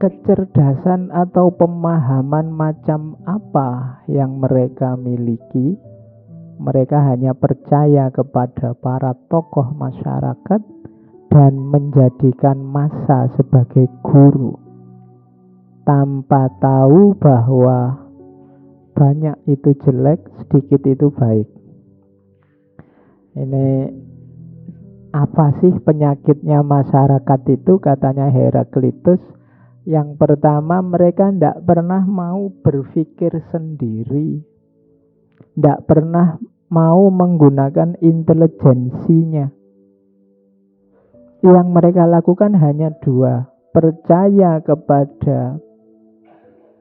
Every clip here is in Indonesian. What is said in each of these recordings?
kecerdasan atau pemahaman macam apa yang mereka miliki. Mereka hanya percaya kepada para tokoh masyarakat dan menjadikan massa sebagai guru, tanpa tahu bahwa banyak itu jelek, sedikit itu baik. Ini apa sih penyakitnya masyarakat itu, katanya Heraklitus. Yang pertama, mereka tidak pernah mau berpikir sendiri, tidak pernah mau menggunakan intelijensinya. Yang mereka lakukan hanya dua: percaya kepada,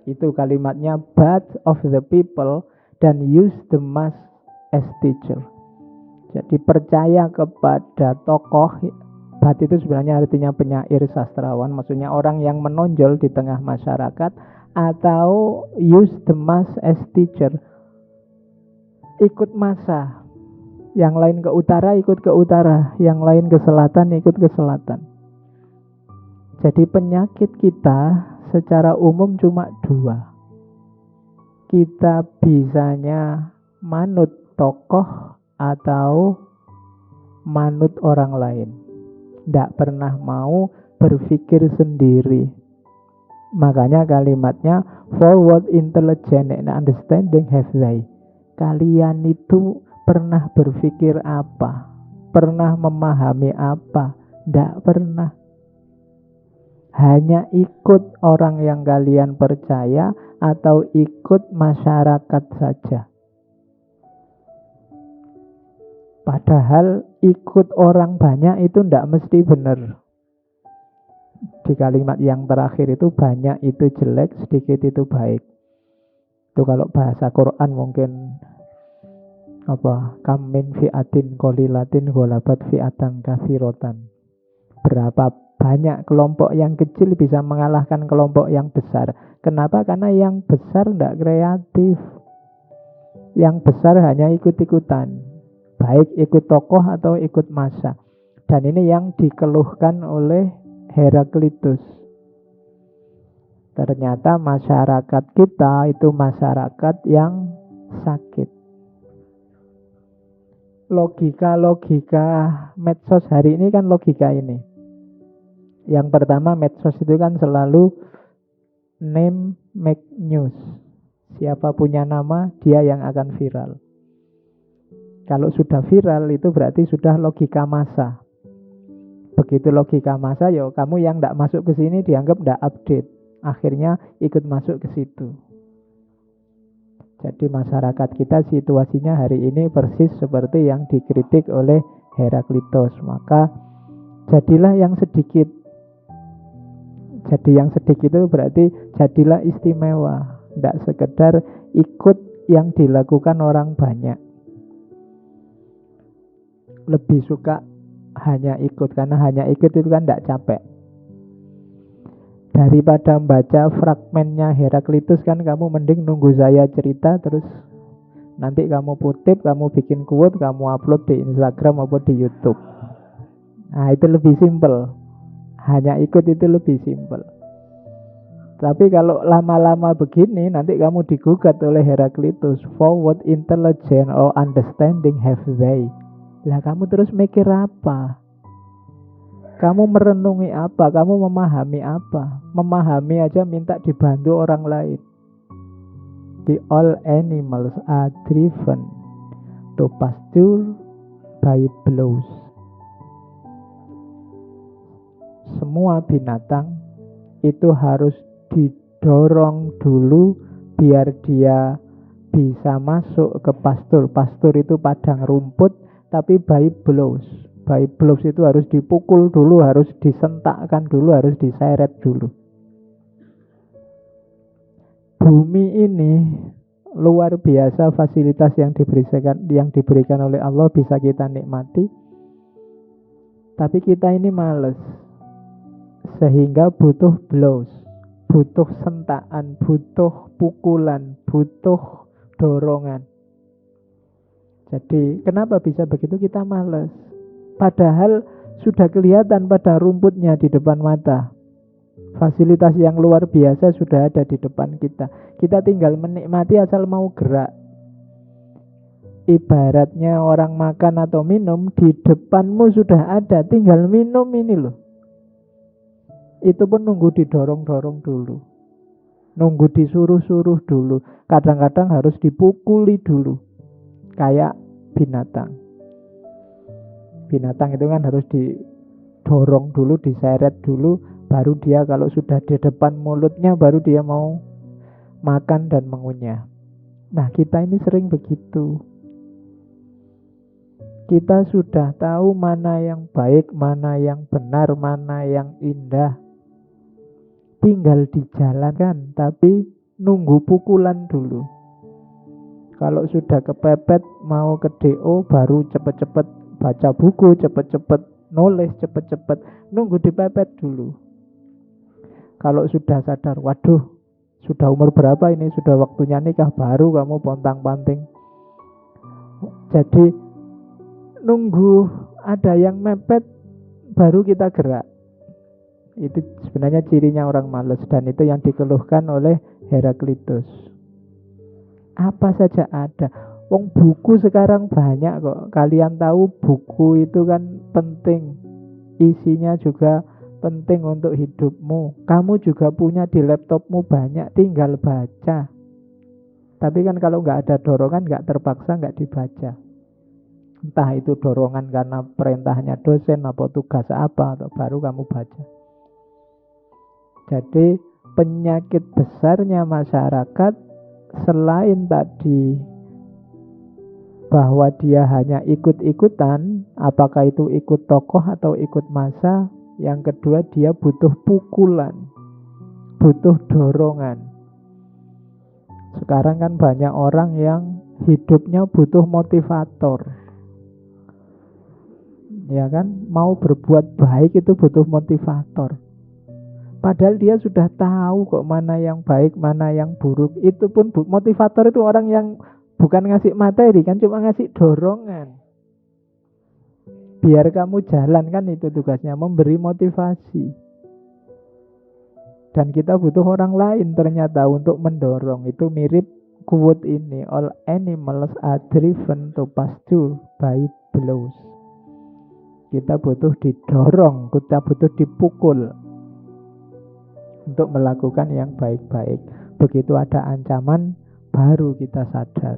itu kalimatnya, "birth of the people," dan use the mass as teacher. Jadi percaya kepada tokoh. Bat itu sebenarnya artinya penyair, sastrawan, maksudnya orang yang menonjol di tengah masyarakat. Atau use the mass as teacher, ikut massa. Yang lain ke utara, ikut ke utara. Yang lain ke selatan, ikut ke selatan. Jadi penyakit kita secara umum cuma dua. Kita bisanya manut tokoh atau manut orang lain. Tidak pernah mau berpikir sendiri. Makanya kalimatnya, "forward intelligence and understanding have they." Kalian itu pernah berpikir apa? Pernah memahami apa? Tidak pernah. Hanya ikut orang yang kalian percaya atau ikut masyarakat saja. Padahal ikut orang banyak itu tidak mesti benar. Di kalimat yang terakhir itu, banyak itu jelek, sedikit itu baik. Itu kalau bahasa Quran mungkin kam min fi'atin qalilatin ghalabat fi'atan katsirotan. Berapa banyak kelompok yang kecil bisa mengalahkan kelompok yang besar. Kenapa? Karena yang besar tidak kreatif. Yang besar hanya ikut-ikutan, baik ikut tokoh atau ikut massa. Dan ini yang dikeluhkan oleh Heraklitus. Ternyata masyarakat kita itu masyarakat yang sakit. Logika medsos hari ini kan logika ini. Yang pertama, medsos itu kan selalu name make news. Siapa punya nama, dia yang akan viral. Kalau sudah viral itu berarti sudah logika massa. Begitu logika massa, ya kamu yang tidak masuk ke sini dianggap tidak update. Akhirnya ikut masuk ke situ. Jadi masyarakat kita situasinya hari ini persis seperti yang dikritik oleh Heraklitus. Maka jadilah yang sedikit. Jadi yang sedikit itu berarti jadilah istimewa. Tidak sekedar ikut yang dilakukan orang banyak. Lebih suka hanya ikut, karena hanya ikut itu kan tidak capek. Daripada membaca fragmennya Heraklitus kan kamu mending nunggu saya cerita, terus nanti kamu kutip, kamu bikin quote, kamu upload di Instagram maupun di YouTube. Nah itu lebih simple. Hanya ikut itu lebih simple. Tapi kalau lama-lama begini, nanti kamu digugat oleh Heraklitus. "Forward intelligence or understanding have they." Lah kamu terus mikir apa? Kamu merenungi apa? Kamu memahami apa? Memahami aja minta dibantu orang lain. The all animals are driven to pasture by blows. Semua binatang itu harus didorong dulu biar dia bisa masuk ke pastur. Pastur itu padang rumput, tapi by blows. By blows itu harus dipukul dulu, harus disentakkan dulu, harus diseret dulu. Bumi ini luar biasa fasilitas yang diberikan oleh Allah, bisa kita nikmati. Tapi kita ini males. Sehingga butuh blows, butuh sentakan, butuh pukulan, butuh dorongan. Jadi kenapa bisa begitu? Kita malas. Padahal sudah kelihatan pada rumputnya di depan mata. Fasilitas yang luar biasa sudah ada di depan kita. Kita tinggal menikmati asal mau gerak. Ibaratnya orang makan atau minum, di depanmu sudah ada, tinggal minum ini loh. Itu pun nunggu didorong-dorong dulu, nunggu disuruh-suruh dulu. Kadang-kadang harus dipukuli dulu. Kayak binatang. Binatang itu kan harus didorong dulu, diseret dulu, baru dia kalau sudah di depan mulutnya, baru dia mau makan dan mengunyah. Nah, kita ini sering begitu. Kita sudah tahu mana yang baik, mana yang benar, mana yang indah. Tinggal dijalankan, tapi nunggu pukulan dulu. Kalau sudah kepepet mau ke DO, baru cepet-cepet baca buku, cepet-cepet nulis, cepet-cepet nunggu dipepet dulu. Kalau sudah sadar, waduh, sudah umur berapa ini, sudah waktunya nikah, baru kamu pontang-panting. Jadi nunggu ada yang mepet baru kita gerak. Itu sebenarnya cirinya orang malas, dan itu yang dikeluhkan oleh Heraklitus. Apa saja ada. Wong buku sekarang banyak kok. Kalian tahu buku itu kan penting. Isinya juga penting untuk hidupmu. Kamu juga punya di laptopmu banyak, tinggal baca. Tapi kan kalau nggak ada dorongan, nggak terpaksa, nggak dibaca. Entah itu dorongan karena perintahnya dosen, apa tugas apa, atau baru kamu baca. Jadi penyakit besarnya masyarakat, selain tadi bahwa dia hanya ikut-ikutan, apakah itu ikut tokoh atau ikut massa, yang kedua dia butuh pukulan, butuh dorongan. Sekarang kan banyak orang yang hidupnya butuh motivator. Ya kan, mau berbuat baik itu butuh motivator. Padahal dia sudah tahu kok mana yang baik, mana yang buruk. Itu pun motivator itu orang yang bukan ngasih materi, kan cuma ngasih dorongan. Biar kamu jalan, kan itu tugasnya, memberi motivasi. Dan kita butuh orang lain ternyata untuk mendorong. Itu mirip quote ini, all animals are driven to pasture by blows. Kita butuh didorong, kita butuh dipukul untuk melakukan yang baik-baik. Begitu ada ancaman, baru kita sadar.